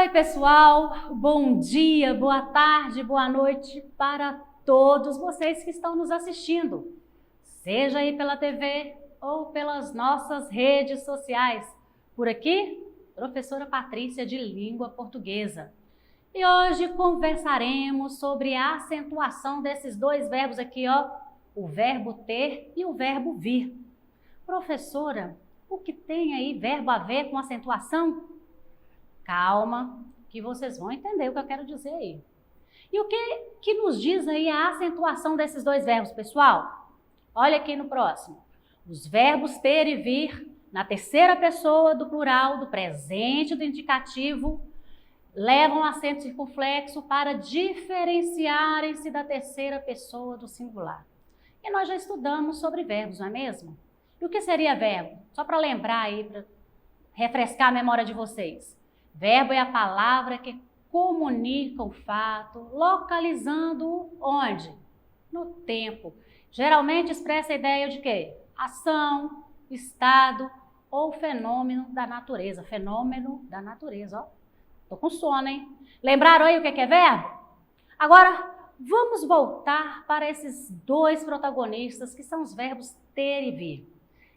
Oi, pessoal, bom dia, boa tarde, boa noite para todos vocês que estão nos assistindo, seja aí pela TV ou pelas nossas redes sociais. Por aqui, professora Patrícia de Língua Portuguesa. E hoje conversaremos sobre a acentuação desses dois verbos aqui, ó, o verbo ter e o verbo vir. Professora, o que tem aí verbo a ver com acentuação? Calma, que vocês vão entender o que eu quero dizer aí. E o que nos diz aí a acentuação desses dois verbos, pessoal? Olha aqui no próximo. Os verbos ter e vir, na terceira pessoa do plural, do presente do indicativo, levam acento circunflexo para diferenciarem-se da terceira pessoa do singular. E nós já estudamos sobre verbos, não é mesmo? E o que seria verbo? Só para lembrar aí, para refrescar a memória de vocês. Verbo é a palavra que comunica o fato, localizando-o onde? No tempo. Geralmente expressa a ideia de quê? Ação, estado ou fenômeno da natureza. Fenômeno da natureza, ó. Tô com sono, hein? Lembraram aí o que é verbo? Agora, vamos voltar para esses dois protagonistas, que são os verbos ter e vir,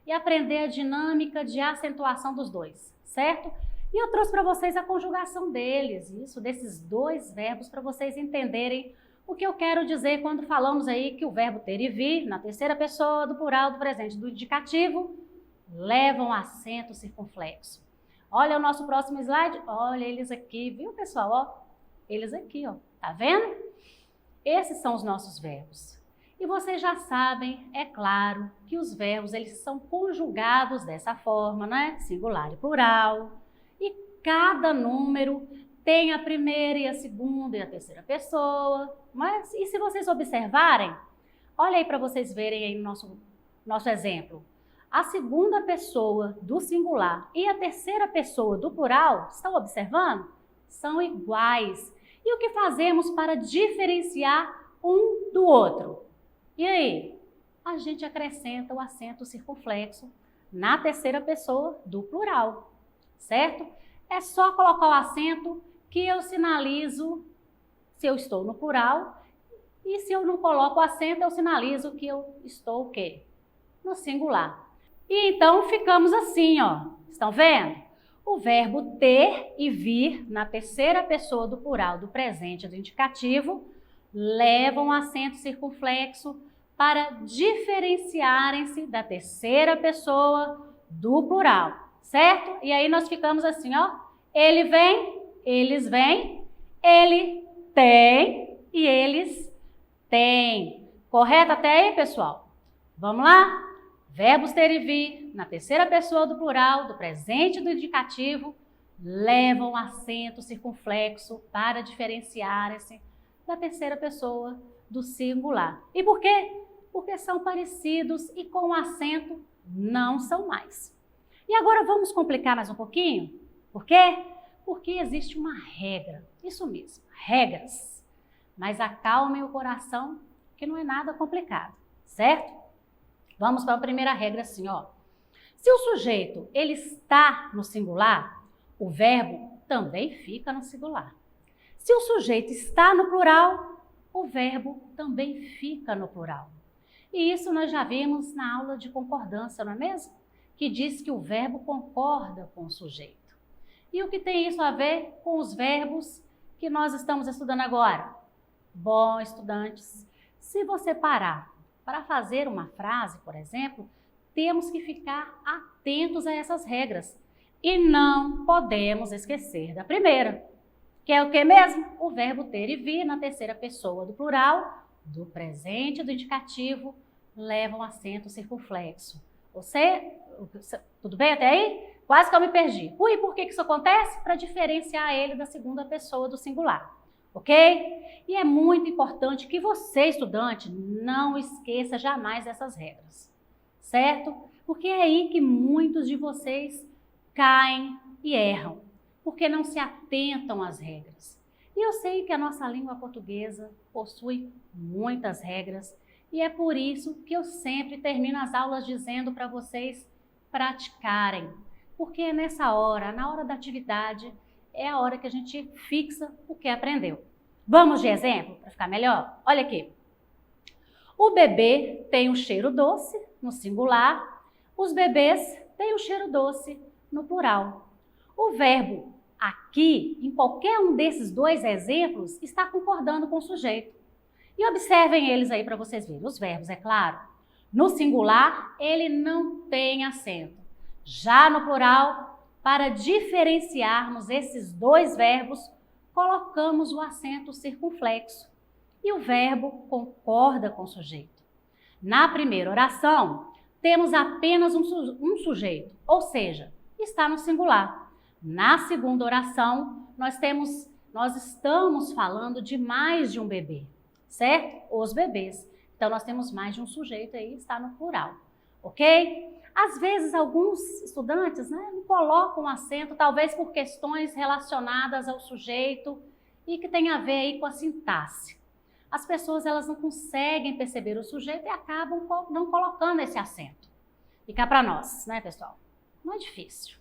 e aprender a dinâmica de acentuação dos dois, certo? E eu trouxe para vocês a conjugação deles, desses dois verbos, para vocês entenderem o que eu quero dizer quando falamos aí que o verbo ter e vir, na terceira pessoa do plural do presente do indicativo, levam acento circunflexo. Olha o nosso próximo slide, olha eles aqui, viu, pessoal? Ó, eles aqui, ó, tá vendo? Esses são os nossos verbos. E vocês já sabem, é claro, que os verbos eles são conjugados dessa forma, né? Singular e plural. E cada número tem a primeira e a segunda e a terceira pessoa. Mas, e se vocês observarem, olha aí para vocês verem aí no nosso exemplo. A segunda pessoa do singular e a terceira pessoa do plural, estão observando? São iguais. E o que fazemos para diferenciar um do outro? E aí? A gente acrescenta o acento circunflexo na terceira pessoa do plural, certo? É só colocar o acento que eu sinalizo se eu estou no plural, e se eu não coloco o acento, eu sinalizo que eu estou o quê? No singular. E então ficamos assim, ó. Estão vendo? O verbo ter e vir na terceira pessoa do plural do presente do indicativo levam acento circunflexo para diferenciarem-se da terceira pessoa do plural, certo? E aí nós ficamos assim, ó. Ele vem, eles vêm, ele tem e eles têm. Correto até aí, pessoal? Vamos lá? Verbos ter e vir, na terceira pessoa do plural, do presente do indicativo, levam acento circunflexo para diferenciarem-se da terceira pessoa do singular. E por quê? Porque são parecidos e com o acento não são mais. E agora vamos complicar mais um pouquinho? Por quê? Porque existe uma regra, isso mesmo, regras. Mas acalmem o coração, que não é nada complicado, certo? Vamos para a primeira regra assim, ó. Se o sujeito ele está no singular, o verbo também fica no singular. Se o sujeito está no plural, o verbo também fica no plural. E isso nós já vimos na aula de concordância, não é mesmo? Que diz que o verbo concorda com o sujeito. E o que tem isso a ver com os verbos que nós estamos estudando agora? Bom, estudantes, se você parar para fazer uma frase, por exemplo, temos que ficar atentos a essas regras. E não podemos esquecer da primeira, que é o que mesmo? O verbo ter e vir na terceira pessoa do plural, do presente do indicativo, levam acento circunflexo. Tudo bem até aí? Quase que eu me perdi. Ui, por que isso acontece? Para diferenciar ele da segunda pessoa do singular. Ok? E é muito importante que você, estudante, não esqueça jamais dessas regras, certo? Porque é aí que muitos de vocês caem e erram, porque não se atentam às regras. E eu sei que a nossa língua portuguesa possui muitas regras, e é por isso que eu sempre termino as aulas dizendo para vocês praticarem, porque é nessa hora, na hora da atividade, é a hora que a gente fixa o que aprendeu. Vamos de exemplo para ficar melhor? Olha aqui. O bebê tem um cheiro doce no singular, os bebês têm um cheiro doce no plural. O verbo aqui, em qualquer um desses dois exemplos, está concordando com o sujeito. E observem eles aí para vocês verem. Os verbos, é claro. No singular, ele não tem acento. Já no plural, para diferenciarmos esses dois verbos, colocamos o acento circunflexo. E o verbo concorda com o sujeito. Na primeira oração, temos apenas um sujeito, ou seja, está no singular. Na segunda oração, nós estamos falando de mais de um bebê, certo? Os bebês. Então, nós temos mais de um sujeito aí, está no plural, ok? Às vezes, alguns estudantes não colocam acento, talvez por questões relacionadas ao sujeito e que tem a ver aí com a sintaxe. As pessoas elas não conseguem perceber o sujeito e acabam não colocando esse acento. Fica para nós, né, pessoal? Não é difícil.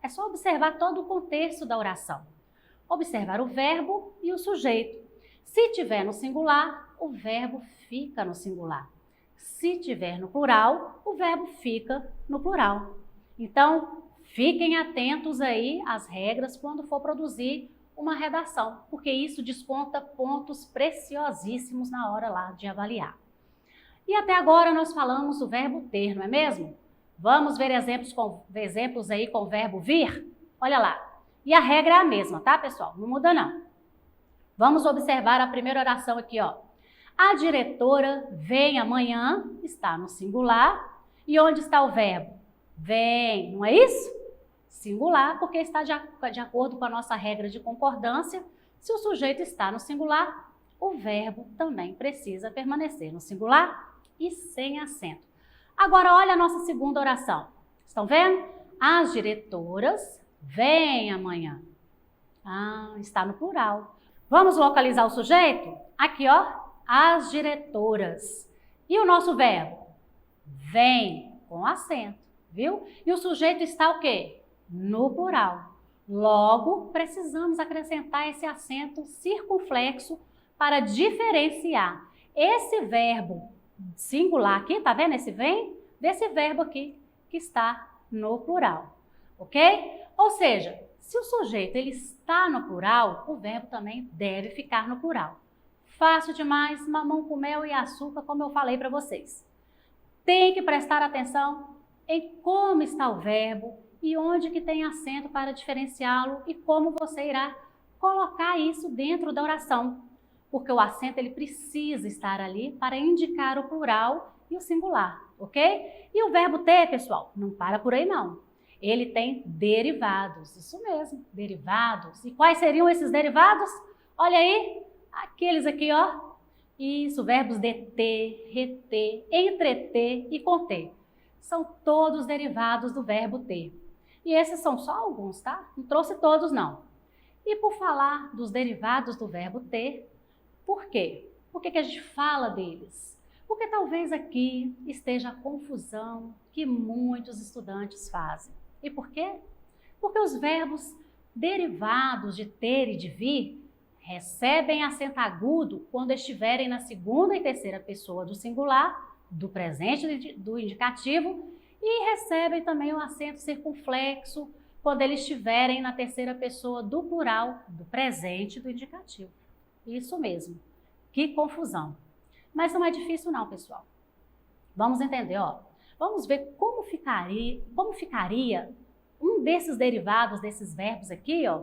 É só observar todo o contexto da oração. Observar o verbo e o sujeito. Se tiver no singular, o verbo fica no singular. Se tiver no plural, o verbo fica no plural. Então, fiquem atentos aí às regras quando for produzir uma redação, porque isso desconta pontos preciosíssimos na hora lá de avaliar. E até agora nós falamos do verbo ter, não é mesmo? Vamos ver exemplos aí com o verbo vir? Olha lá. E a regra é a mesma, tá, pessoal? Não muda não. Vamos observar a primeira oração aqui, ó. A diretora vem amanhã, está no singular. E onde está o verbo? Vem, não é isso? Singular, porque está de acordo com a nossa regra de concordância. Se o sujeito está no singular, o verbo também precisa permanecer no singular e sem acento. Agora, olha a nossa segunda oração. Estão vendo? As diretoras vêm amanhã. Está no plural. Vamos localizar o sujeito? Aqui, ó, as diretoras. E o nosso verbo? Vem, com acento, viu? E o sujeito está o quê? No plural. Logo, precisamos acrescentar esse acento circunflexo para diferenciar esse verbo singular aqui, tá vendo esse vem? Desse verbo aqui que está no plural, ok? Ou seja, se o sujeito ele está no plural, o verbo também deve ficar no plural. Fácil demais, mamão com mel e açúcar, como eu falei para vocês. Tem que prestar atenção em como está o verbo e onde que tem acento para diferenciá-lo e como você irá colocar isso dentro da oração. Porque o acento ele precisa estar ali para indicar o plural e o singular, ok? E o verbo ter, pessoal, não para por aí não. Ele tem derivados, isso mesmo, derivados. E quais seriam esses derivados? Olha aí, aqueles aqui, ó. Isso, verbos deter, reter, entreter e conter. São todos derivados do verbo ter. E esses são só alguns, tá? Não trouxe todos, não. E por falar dos derivados do verbo ter, por quê? Por que a gente fala deles? Porque talvez aqui esteja a confusão que muitos estudantes fazem. E por quê? Porque os verbos derivados de ter e de vir recebem acento agudo quando estiverem na segunda e terceira pessoa do singular, do presente do indicativo, e recebem também o acento circunflexo quando eles estiverem na terceira pessoa do plural, do presente do indicativo. Isso mesmo. Que confusão. Mas não é difícil não, pessoal. Vamos entender, ó. Vamos ver como ficaria um desses derivados desses verbos aqui, ó,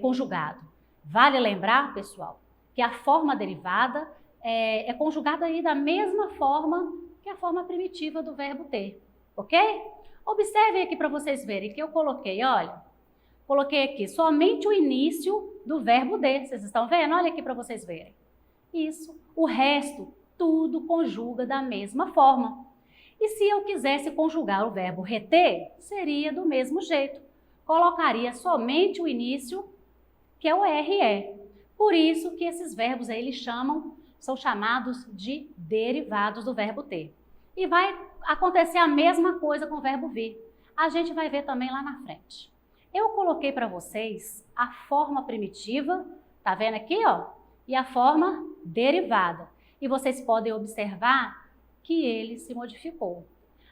conjugado. Vale lembrar, pessoal, que a forma derivada é conjugada aí da mesma forma que a forma primitiva do verbo ter, ok? Observem aqui para vocês verem que eu coloquei, olha, coloquei aqui somente o início do verbo ter, vocês estão vendo? Olha aqui para vocês verem. Isso, o resto, tudo conjuga da mesma forma. E se eu quisesse conjugar o verbo reter, seria do mesmo jeito. Colocaria somente o início, que é o RE. Por isso que esses verbos aí são chamados de derivados do verbo ter. E vai acontecer a mesma coisa com o verbo vir. A gente vai ver também lá na frente. Eu coloquei para vocês a forma primitiva, tá vendo aqui, ó? E a forma derivada. E vocês podem observar que ele se modificou.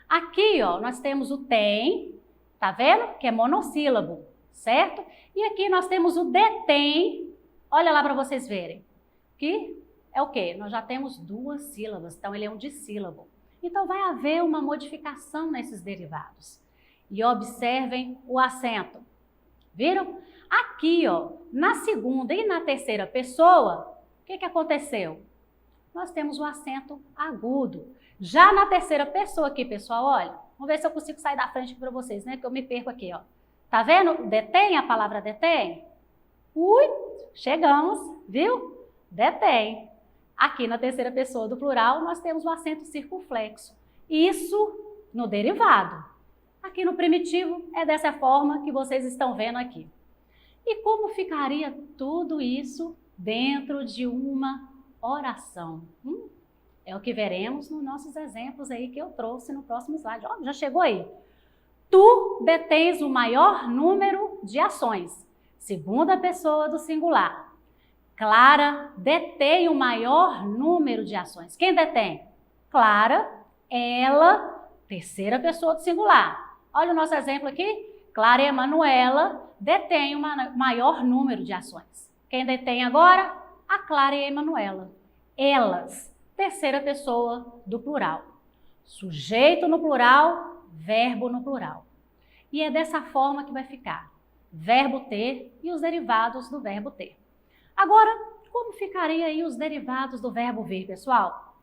Aqui, ó, nós temos o tem, tá vendo? Que é monossílabo, certo? E aqui nós temos o detém. Olha lá para vocês verem. Que é o quê? Nós já temos duas sílabas, então ele é um dissílabo. Então vai haver uma modificação nesses derivados. E observem o acento. Viram? Aqui, ó, na segunda e na terceira pessoa, o que aconteceu? Nós temos o acento agudo. Já na terceira pessoa aqui, pessoal, olha, vamos ver se eu consigo sair da frente para vocês, né? Que eu me perco aqui, ó. Tá vendo? Detém, a palavra detém? Ui, chegamos, viu? Detém. Aqui na terceira pessoa do plural, nós temos o acento circunflexo. Isso no derivado. Aqui no primitivo, é dessa forma que vocês estão vendo aqui. E como ficaria tudo isso dentro de uma oração? É o que veremos nos nossos exemplos aí que eu trouxe no próximo slide. Ó, já chegou aí. Tu detens o maior número de ações. Segunda pessoa do singular. Clara detém o maior número de ações. Quem detém? Clara, ela, terceira pessoa do singular. Olha o nosso exemplo aqui. Clara e Emanuela detêm o maior número de ações. Quem detém agora? A Clara e a Emanuela. Elas, terceira pessoa do plural. Sujeito no plural, verbo no plural. E é dessa forma que vai ficar. Verbo ter e os derivados do verbo ter. Agora, como ficariam aí os derivados do verbo vir, pessoal?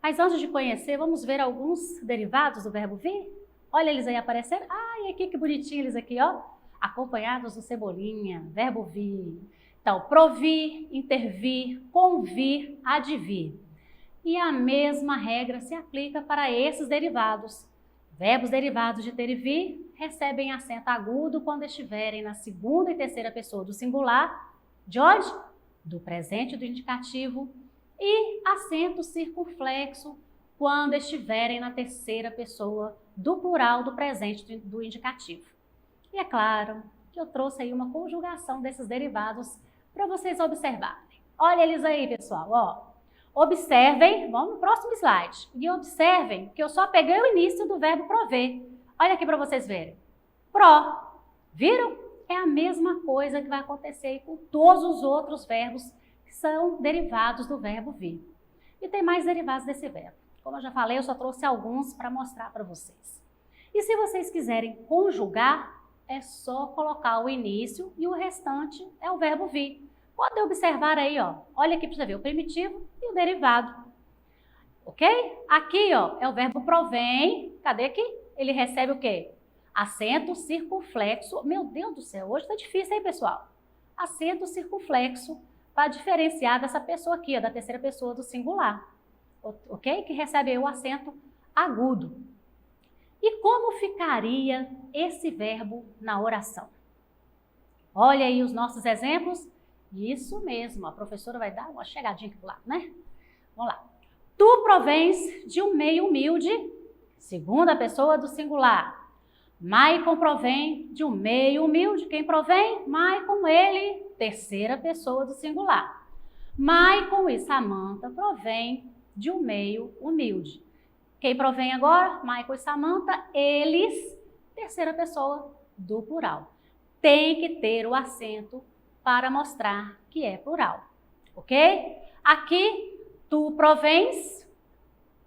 Mas antes de conhecer, vamos ver alguns derivados do verbo vir? Olha eles aí aparecendo. Ai, aqui que bonitinho eles aqui, ó. Acompanhados do cebolinha, verbo vir. Então, provir, intervir, convir, advir. E a mesma regra se aplica para esses derivados. Verbos derivados de ter e vir recebem acento agudo quando estiverem na segunda e terceira pessoa do singular, de onde? Do presente do indicativo, e acento circunflexo quando estiverem na terceira pessoa do plural do presente do indicativo. E é claro que eu trouxe aí uma conjugação desses derivados para vocês observarem. Olha eles aí, pessoal, ó. Observem, vamos no próximo slide, e observem que eu só peguei o início do verbo prover. Olha aqui para vocês verem. Pro, viram? É a mesma coisa que vai acontecer aí com todos os outros verbos que são derivados do verbo vir. E tem mais derivados desse verbo. Como eu já falei, eu só trouxe alguns para mostrar para vocês. E se vocês quiserem conjugar, é só colocar o início e o restante é o verbo vir. Pode observar aí, ó. Olha aqui para você ver o primitivo e o derivado. Ok? Aqui, ó, é o verbo provém. Cadê aqui? Ele recebe o quê? Acento circunflexo. Meu Deus do céu, hoje tá difícil, hein, pessoal? Acento circunflexo para diferenciar dessa pessoa aqui, ó, da terceira pessoa do singular. Ok? Que recebe aí o acento agudo. E como ficaria esse verbo na oração? Olha aí os nossos exemplos. Isso mesmo, a professora vai dar uma chegadinha aqui pro lado, né? Vamos lá. Tu provens de um meio humilde, segunda pessoa do singular. Maicon provém de um meio humilde. Quem provém? Maicon, ele, terceira pessoa do singular. Maicon e Samantha provém de um meio humilde. Quem provém agora? Maicon e Samantha, eles, terceira pessoa do plural. Tem que ter o acento para mostrar que é plural, ok? Aqui, tu provens,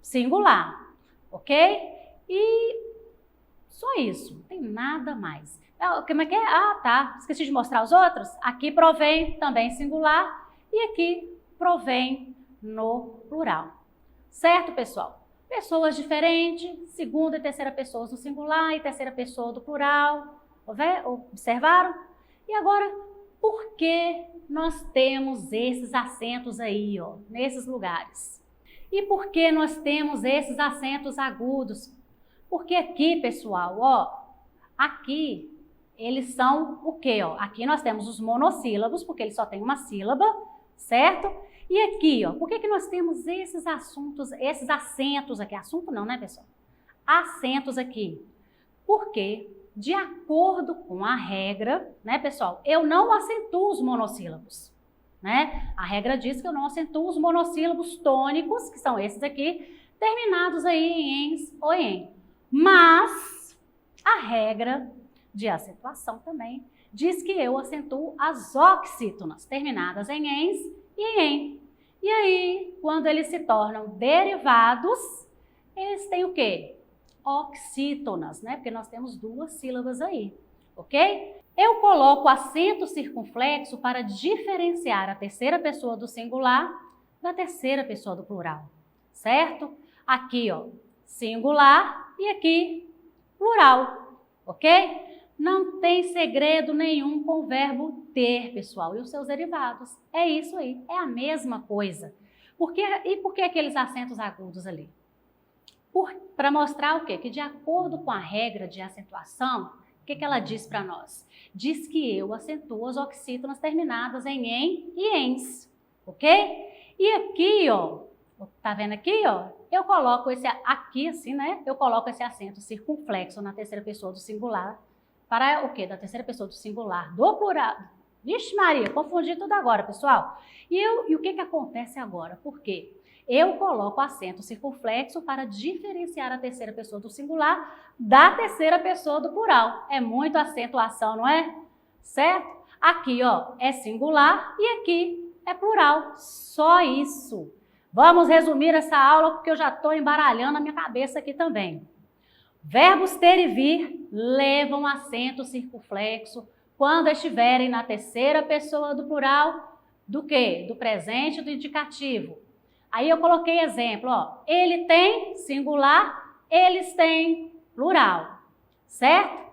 singular, ok? E só isso, não tem nada mais. Como é que é? Ah, tá, esqueci de mostrar os outros. Aqui provém, também singular, e aqui provém no plural. Certo, pessoal? Pessoas diferentes, segunda e terceira pessoas do singular e terceira pessoa do plural. Observaram? E agora, por que nós temos esses acentos aí, ó, nesses lugares? E por que nós temos esses acentos agudos? Porque aqui, pessoal, ó, aqui eles são o quê, ó? Aqui nós temos os monossílabos, porque eles só têm uma sílaba, certo? E aqui, ó, por que nós temos esses acentos aqui? Assunto não, né, pessoal? Acentos aqui. Porque de acordo com a regra, né, pessoal, eu não acentuo os monossílabos, né? A regra diz que eu não acentuo os monossílabos tônicos, que são esses aqui, terminados aí em ens ou em. Mas a regra de acentuação também diz que eu acentuo as oxítonas, terminadas em ens e em. E aí, quando eles se tornam derivados, eles têm o quê? Oxítonas, né? Porque nós temos duas sílabas aí, ok? Eu coloco acento circunflexo para diferenciar a terceira pessoa do singular da terceira pessoa do plural, certo? Aqui, ó, singular e aqui, plural, ok? Não tem segredo nenhum com o verbo ter, pessoal, e os seus derivados. É isso aí, é a mesma coisa. E por que aqueles acentos agudos ali? Para mostrar o quê? Que de acordo com a regra de acentuação, o que ela diz para nós? Diz que eu acentuo as oxítonas terminadas em e ens, ok? E aqui, ó, tá vendo aqui, ó? Eu coloco esse aqui assim, né? Eu coloco esse acento circunflexo na terceira pessoa do singular para o quê? Da terceira pessoa do singular do plural. Vixe Maria, confundi tudo agora, pessoal. E o que acontece agora? Por quê? Eu coloco acento circunflexo para diferenciar a terceira pessoa do singular da terceira pessoa do plural. É muito acentuação, não é? Certo? Aqui, ó, é singular e aqui é plural. Só isso. Vamos resumir essa aula porque eu já estou embaralhando a minha cabeça aqui também. Verbos ter e vir levam acento circunflexo quando estiverem na terceira pessoa do plural do quê? Do presente e do indicativo. Aí eu coloquei exemplo, ó, ele tem singular, eles têm plural, certo?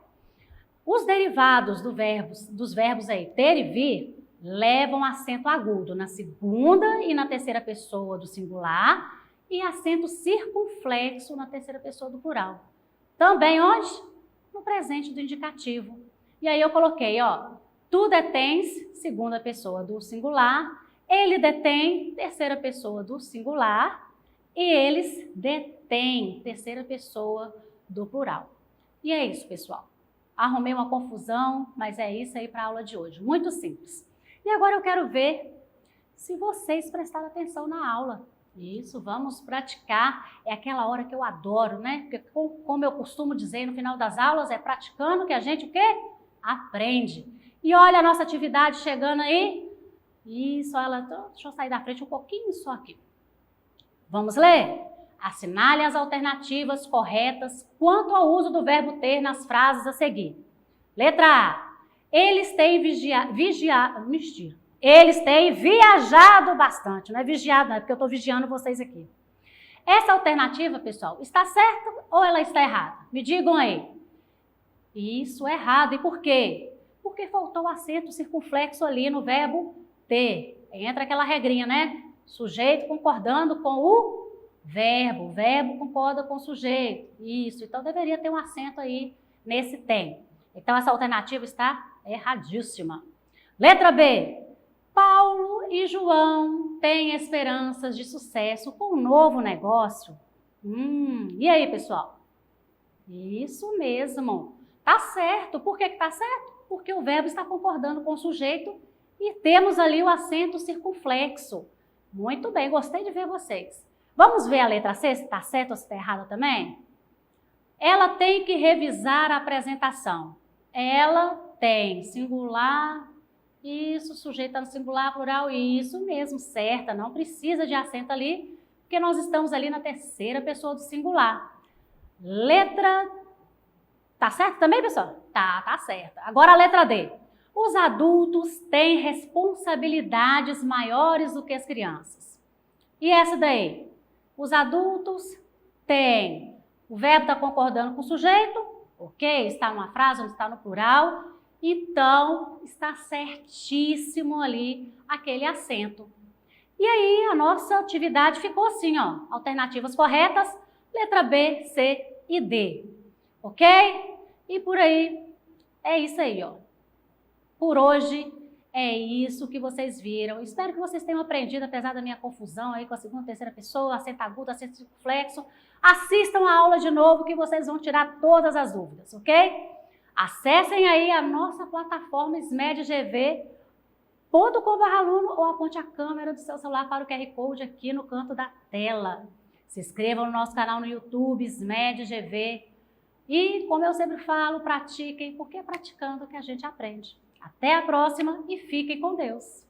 Os derivados dos verbos aí, ter e vir, levam acento agudo na segunda e na terceira pessoa do singular e acento circunflexo na terceira pessoa do plural. Também onde? No presente do indicativo. E aí eu coloquei, ó, tu detens, segunda pessoa do singular, ele detém, terceira pessoa do singular, e eles detêm, terceira pessoa do plural. E é isso, pessoal. Arrumei uma confusão, mas é isso aí para a aula de hoje. Muito simples. E agora eu quero ver se vocês prestaram atenção na aula. Isso, vamos praticar. É aquela hora que eu adoro, né? Porque, como eu costumo dizer no final das aulas, é praticando que a gente o quê? Aprende. E olha a nossa atividade chegando aí. Isso, deixa eu sair da frente um pouquinho só aqui. Vamos ler? Assinale as alternativas corretas quanto ao uso do verbo ter nas frases a seguir. Letra A. Eles têm viajado bastante. Não é vigiado, não, é porque eu estou vigiando vocês aqui. Essa alternativa, pessoal, está certa ou ela está errada? Me digam aí. Isso, errado. E por quê? Porque faltou o acento circunflexo ali no verbo ter. Entra aquela regrinha, né? Sujeito concordando com o verbo concorda com o sujeito. Isso, então deveria ter um acento aí nesse tem. Então essa alternativa está erradíssima. Letra B. Paulo e João têm esperanças de sucesso com um novo negócio. E aí, pessoal? Isso mesmo. Tá certo. Por que tá certo? Porque o verbo está concordando com o sujeito e temos ali o acento circunflexo. Muito bem, gostei de ver vocês. Vamos ver a letra C, se está certa ou se está errada também? Ela tem que revisar a apresentação. Ela tem singular, isso, sujeito no singular, plural, isso mesmo, certa, não precisa de acento ali, porque nós estamos ali na terceira pessoa do singular. Letra... Tá certo também, pessoal? Tá certa. Agora a letra D. Os adultos têm responsabilidades maiores do que as crianças. E essa daí? Os adultos têm. O verbo está concordando com o sujeito, ok? Está numa frase, onde está no plural. Então, está certíssimo ali aquele acento. E aí, a nossa atividade ficou assim, ó. Alternativas corretas, letra B, C e D. Ok? E por aí, é isso aí, ó. Por hoje, é isso que vocês viram. Espero que vocês tenham aprendido, apesar da minha confusão aí com a segunda e terceira pessoa, acento agudo, acento circunflexo. Assistam a aula de novo que vocês vão tirar todas as dúvidas, ok? Acessem aí a nossa plataforma smedgv.com/aluno ou aponte a câmera do seu celular para o QR Code aqui no canto da tela. Se inscrevam no nosso canal no YouTube, SMedGV. E, como eu sempre falo, pratiquem, porque é praticando que a gente aprende. Até a próxima e fiquem com Deus!